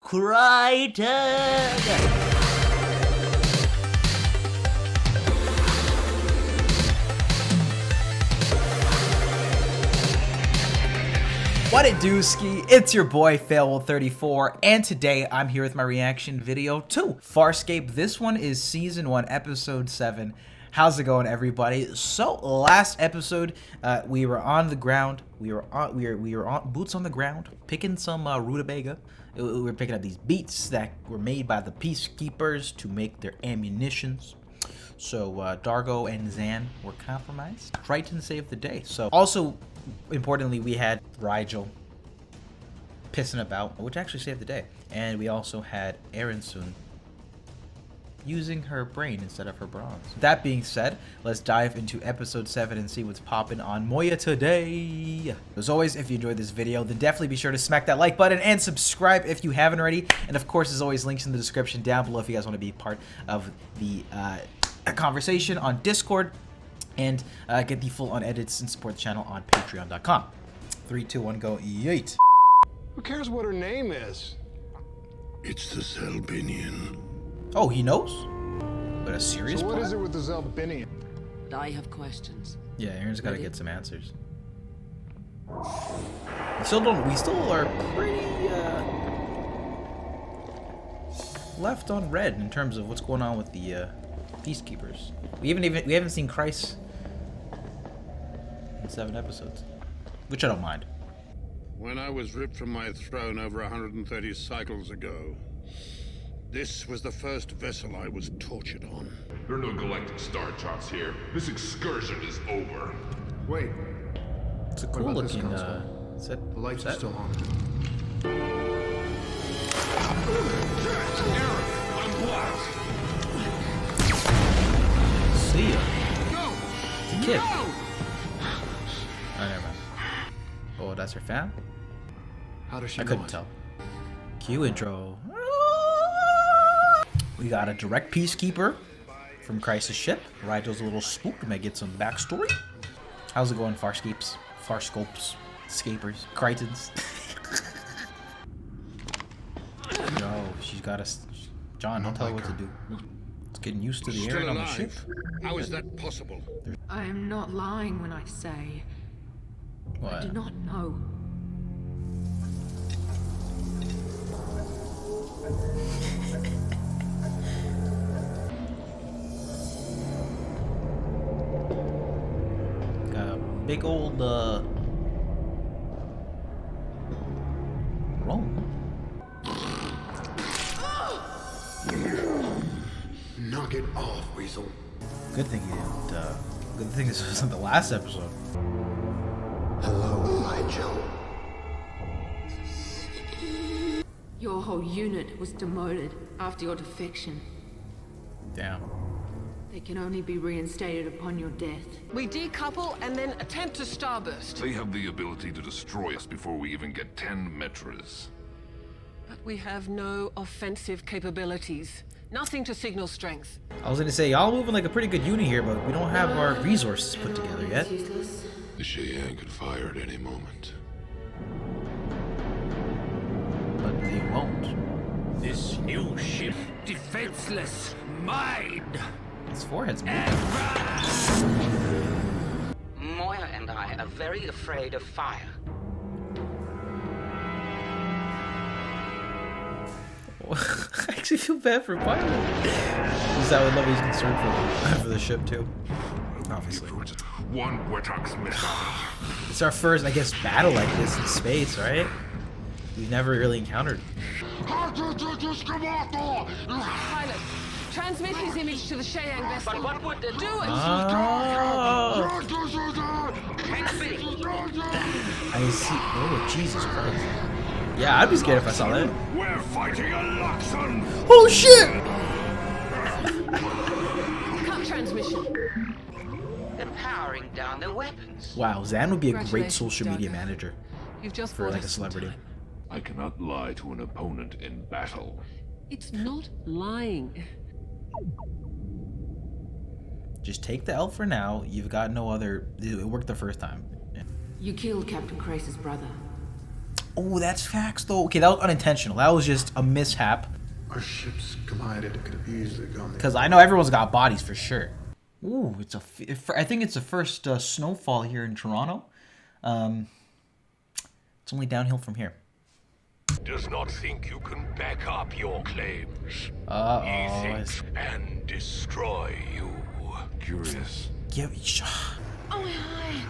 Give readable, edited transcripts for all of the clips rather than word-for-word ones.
Crichton! What it do, ski? It's your boy Failwell34, and today I'm here with my reaction video to Farscape. This one is season 1, episode 7. How's it going, everybody? So last episode, we were on the ground. We were on boots on the ground, picking some rutabaga. We were picking up these beets that were made by the peacekeepers to make their ammunitions. So Dargo and Zan were compromised. Crichton saved the day. So also, importantly, we had Rigel pissing about, which actually saved the day. And we also had Aronsoon using her brain instead of her bronze. That being said, let's dive into episode 7 and see what's popping on Moya today. As always, if you enjoyed this video, then definitely be sure to smack that like button and subscribe if you haven't already. And of course, as always, links in the description down below if you guys want to be part of the conversation on Discord and get the full unedited and support the channel on patreon.com. 3, 2, 1, go, yeet. Who cares what her name is? It's the Delvian. Oh, he knows? But a serious So what plot? is it with the Delvian? I have questions. Yeah, Aaron's got to get some answers. We still are pretty left on red in terms of what's going on with the peacekeepers. We haven't seen Christ in 7 episodes, which I don't mind. When I was ripped from my throne over 130 cycles ago, this was the first vessel I was tortured on. There are no galactic star chops here. This excursion is over. Wait, It's a cool about this looking console? set. the lights are set. still on. See ya. No! It's a kid. No! Oh, never mind. Oh, that's her fam? How does she I know couldn't it? tell. Cue intro. We got a direct peacekeeper from Christ's ship. Rigel's a little spooked. Might get some backstory. How's it going, Farscapes? Farscopes. Scapers. Crichtons. No, she's got us. John, don't tell her what to do. It's getting used to the Still air on the alive. ship. How is that possible? I am not lying when I say I What? do not know. Got a big old room. Knock it off, Weasel. Good thing you didn't. Good thing this wasn't the last episode. Hello, Rigel. Your whole unit was demoted after your defection. Damn. They can only be reinstated upon your death. We decouple and then attempt to starburst. They have the ability to destroy us before we even get 10 metras. But we have no offensive capabilities. Nothing to signal strength. I was gonna say y'all moving like a pretty good unit here, but we don't have our resources put together yet. It's useless. The Cheyenne could fire at any moment. But they won't. This new ship, defenseless mind. His forehead's moving. Moya and I are very afraid of fire. I actually feel bad for Pilot. Because I would love he's concerned for the ship too. Obviously. One Wetox missile. It's our first, I guess, battle like this in space, right? We've never really encountered. Pilot, transmit his image to the Cheyenne vessel. But what would the Do it! Oh, Can't be. I see. Oh, Jesus Christ. Yeah, I'd be scared if I saw that. We're fighting a Luxon! Oh shit! Cut transmission. They're powering down their weapons. Wow, Zan would be a great Congratulations, social media Dargo. manager You've just for bought like a us some celebrity. time. I cannot lie to an opponent in battle. It's not lying. Just take the L for now. You've got no other. It worked the first time. Yeah. You killed Captain Crace's brother. Oh, that's facts though. Okay, that was unintentional. That was just a mishap. Our ships collided. It could have easily gone the Because I know everyone's got bodies for sure. Ooh, I think it's the first snowfall here in Toronto. It's only downhill from here. Does not think you can back up your claims. Uh-oh. He thinks and destroy you. Curious. Oh, hi.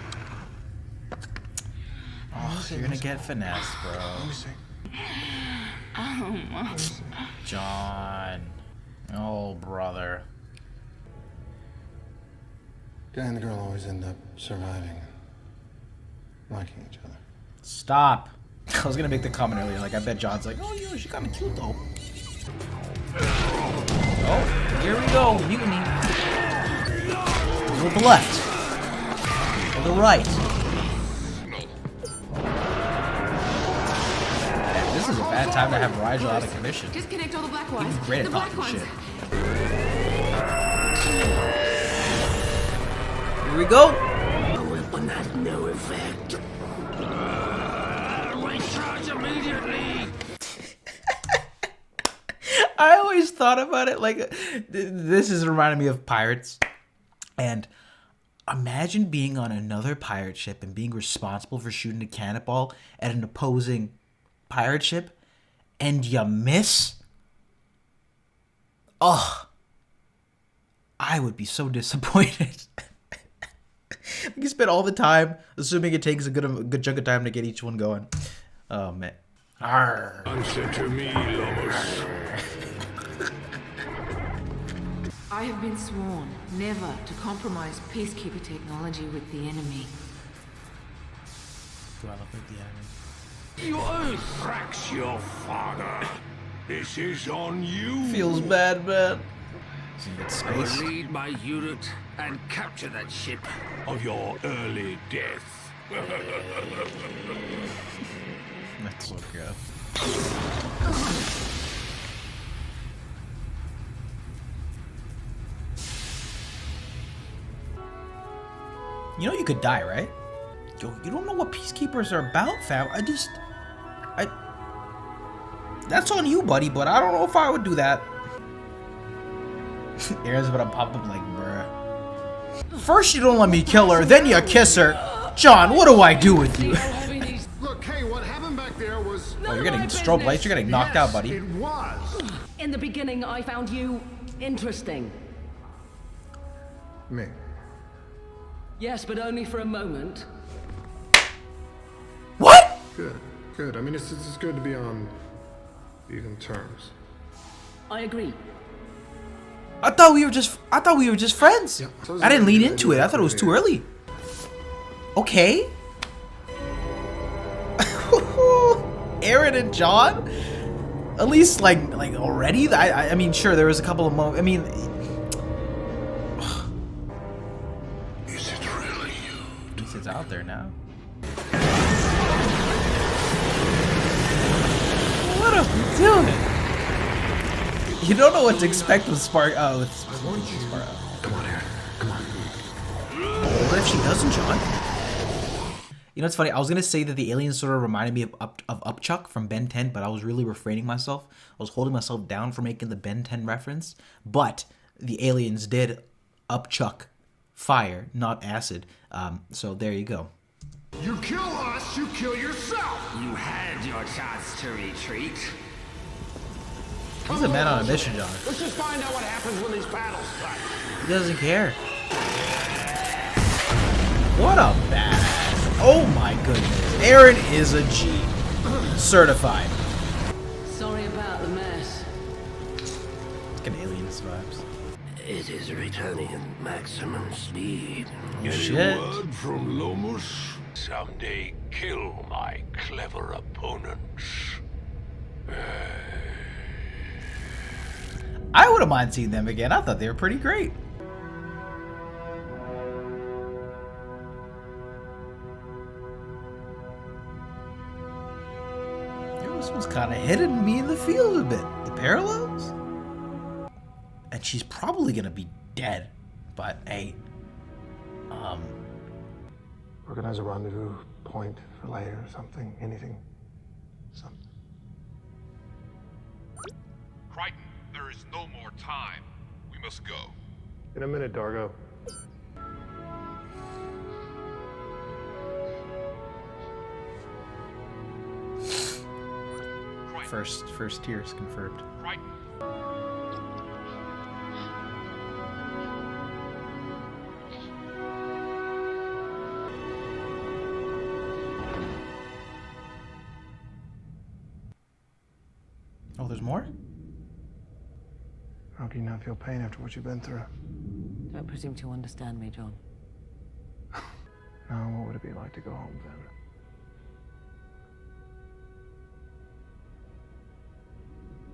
Oh, you're gonna get finessed, bro. John. Oh, brother. guy and the girl always end up surviving, liking each other. Stop. I was gonna make the comment earlier, like I bet John's like, oh, you know, she's kind of cute though. Oh, here we go, mutiny. With the left. Or the right. Man, this is a bad time to have Rigel out of commission. Disconnect all the black ones. He's great at The black talking ones. shit. Here we go. The weapon has no effect. Recharge immediately. I always thought about it like this is reminding me of pirates. And imagine being on another pirate ship and being responsible for shooting a cannonball at an opposing pirate ship and you miss. Ugh. I would be so disappointed. You spend all the time assuming it takes a good chunk of time to get each one going. Oh man. Arr. Answer to me, Lobos. I have been sworn never to compromise peacekeeper technology with the enemy. Do I look like the enemy? You oath fracks your father. This is on you. Feels bad, man. Some good I will space. lead my unit and capture that ship of your early death. That's so good. You know you could die, right? Yo, you don't know what peacekeepers are about, fam. That's on you, buddy, but I don't know if I would do that. Aaron's gonna pop up like, bruh. First you don't let me kill her, then you kiss her. John, what do I do with you? Look, hey, what happened back there was... Oh, you're getting strobe lights, you're getting knocked out, buddy. It was. In the beginning, I found you interesting. Me. Yes, but only for a moment. What? Good, good. I mean, it's good to be on even terms. I agree. I thought we were just friends. Yeah, so I didn't lean good into it. I thought it was too early. Okay. Aaron and John? At least like already? I mean, sure, there was a couple of moments. I mean, Is it really you? at least it's out there now. What are we doing? You don't know what to expect with Spark. With Spark. Come on, Aaron. Come on. What if she doesn't, John? You know, it's funny. I was gonna say that the aliens sort of reminded me of Upchuck from Ben 10, but I was really refraining myself. I was holding myself down for making the Ben 10 reference. But the aliens did Upchuck fire, not acid. So there you go. You kill us, you kill yourself. You had your chance to retreat. He's a man on a mission, John. Let's just find out what happens when these battles start. He doesn't care. What a badass. Oh my goodness. Aaron is a G. Certified. Sorry about the mess. Like an aliens vibes. It is returning at maximum speed. Oh, shit. Word from Lomus? Someday kill my clever opponents. I wouldn't mind seeing them again. I thought they were pretty great. This was kind of hitting me in the field a bit. The parallels? And she's probably gonna be dead. But hey, Organize a rendezvous point for later or something. Anything. Crichton, there is no more time. We must go. In a minute, Dargo. First tears confirmed. Crichton. Oh, there's more? How can you not feel pain after what you've been through? Don't presume to understand me, John. Now, what would it be like to go home then?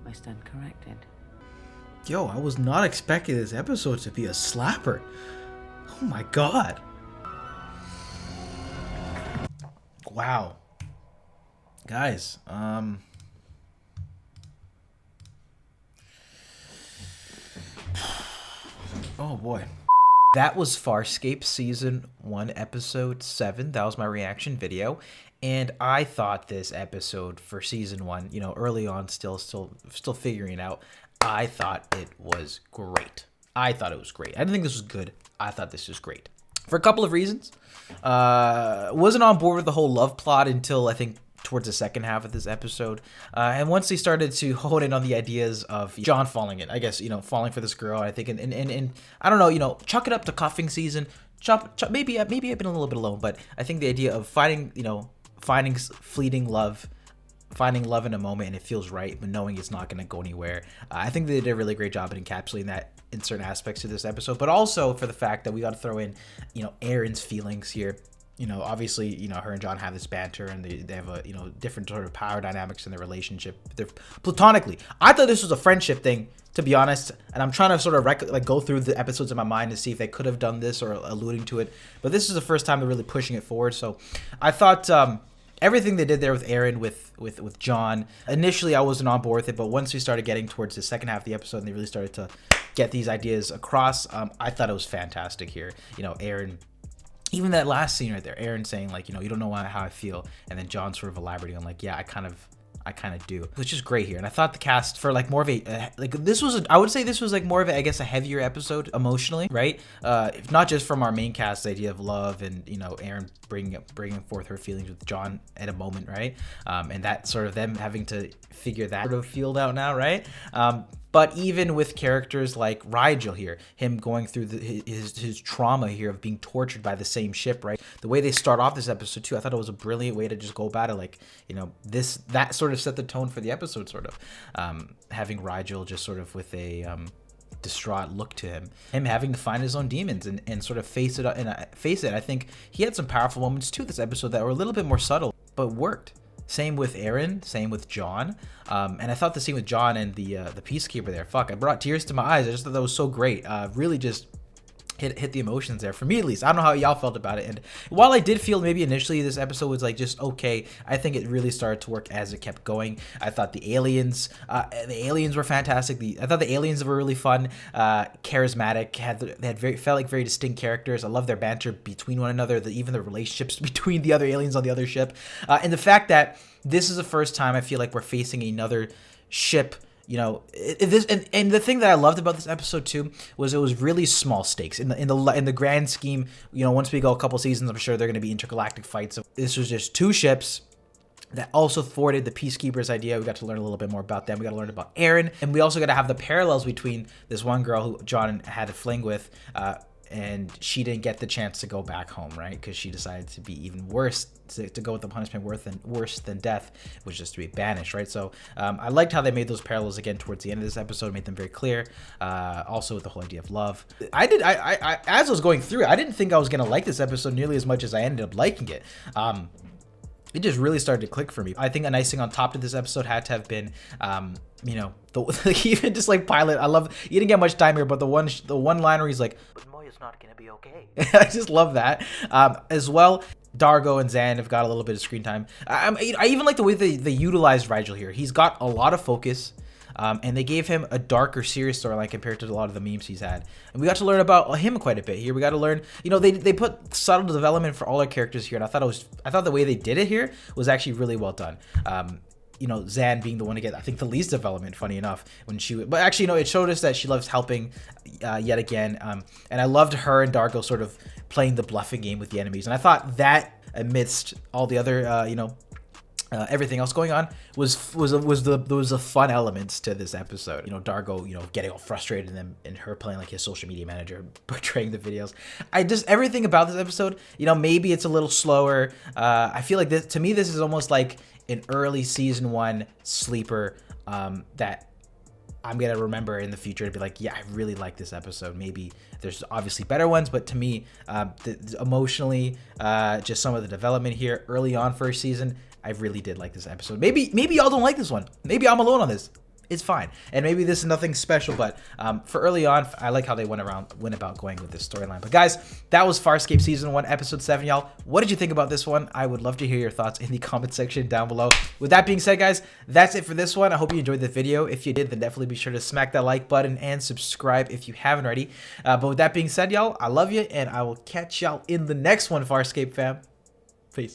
I stand corrected. Yo, I was not expecting this episode to be a slapper. Oh my god. Wow. Guys, oh boy. That was Farscape Season 1, Episode 7. That was my reaction video. And I thought this episode for Season 1, you know, early on, still figuring it out, I thought it was great. I thought it was great. I didn't think this was good. I thought this was great. For a couple of reasons. Wasn't on board with the whole love plot until, I think, towards the second half of this episode. And once they started to hone in on the ideas of John falling in, I guess, you know, falling for this girl, I think, and I don't know, you know, chuck it up to cuffing season, maybe I've been a little bit alone, but I think the idea of finding fleeting love, finding love in a moment and it feels right, but knowing it's not going to go anywhere. I think they did a really great job at encapsulating that in certain aspects of this episode, but also for the fact that we got to throw in, you know, Erin's feelings here. You know, obviously, you know, her and John have this banter and they have a, you know, different sort of power dynamics in their relationship. They're platonically. I thought this was a friendship thing, to be honest, and I'm trying to sort of go through the episodes in my mind to see if they could have done this or alluding to it, but this is the first time they're really pushing it forward. So I thought everything they did there with Erin, with John, initially I wasn't on board with it, but once we started getting towards the second half of the episode and they really started to get these ideas across, I thought it was fantastic here. You know, Erin, even that last scene right there, Erin saying, like, you know, you don't know how I feel, and then John sort of elaborating on, like, yeah, I kind of do, which is great here. And I thought the cast for like more of a I would say this was like more of a, I guess, a heavier episode emotionally, right? If not just from our main cast, the idea of love and, you know, Erin bringing forth her feelings with John at a moment, right? And that sort of them having to figure that sort of field out now, right? But even with characters like Rigel here, him going through his trauma here of being tortured by the same ship, right? The way they start off this episode too, I thought it was a brilliant way to just go about it. Like, you know, that sort of set the tone for the episode, sort of. Having Rigel just sort of with a distraught look to him having to find his own demons and sort of face it. I think he had some powerful moments too this episode that were a little bit more subtle, but worked. Same with Erin, same with John, and I thought the scene with John and the Peacekeeper there, fuck, I brought tears to my eyes. I just thought that was so great. Really just hit the emotions there, for me at least. I don't know how y'all felt about it, and while I did feel maybe initially this episode was like just okay, I think it really started to work as it kept going. I thought the aliens were fantastic. I thought the aliens were really fun, charismatic, felt like very distinct characters. I love their banter between one another, even the relationships between the other aliens on the other ship, and the fact that this is the first time I feel like we're facing another ship. You know, and the thing that I loved about this episode too was it was really small stakes in the grand scheme. You know, once we go a couple seasons, I'm sure they're going to be intergalactic fights. This was just two ships that also thwarted the Peacekeepers idea. We got to learn a little bit more about them. We got to learn about Erin, and we also got to have the parallels between this one girl who John had a fling with, and she didn't get the chance to go back home, right? Because she decided to be even worse, to go with the punishment worse than death, which is to be banished, right? So I liked how they made those parallels again towards the end of this episode, made them very clear. Also with the whole idea of love. I as I was going through it, I didn't think I was gonna like this episode nearly as much as I ended up liking it. It just really started to click for me. I think an icing on top of this episode had to have been, you know, even just like Pilot. I love, you didn't get much time here, but the one line where he's like, "But Moya's not gonna be okay." I just love that. As well, Dargo and Zan have got a little bit of screen time. I even like the way they utilized Rigel here. He's got a lot of focus. And they gave him a darker, serious storyline compared to a lot of the memes he's had. And we got to learn about him quite a bit here. We got to learn, you know, they put subtle development for all our characters here, and I thought the way they did it here was actually really well done. you know, Zan being the one to get, I think, the least development, funny enough, when but actually, you know, it showed us that she loves helping yet again. And I loved her and Dargo sort of playing the bluffing game with the enemies. And I thought that amidst all the other, you know, everything else going on was the fun elements to this episode. You know, Dargo, you know, getting all frustrated and her playing like his social media manager, portraying the videos. Everything about this episode, you know, maybe it's a little slower. I feel like this, to me, this is almost like an early season 1 sleeper that I'm gonna remember in the future to be like, yeah, I really like this episode. Maybe there's obviously better ones, but to me, emotionally, just some of the development here early on first season, I really did like this episode. Maybe y'all don't like this one. Maybe I'm alone on this. It's fine. And maybe this is nothing special, but for early on, I like how they went about going with this storyline. But guys, that was Farscape Season 1, Episode 7, y'all. What did you think about this one? I would love to hear your thoughts in the comment section down below. With that being said, guys, that's it for this one. I hope you enjoyed the video. If you did, then definitely be sure to smack that like button and subscribe if you haven't already. But with that being said, y'all, I love you, and I will catch y'all in the next one, Farscape fam. Peace.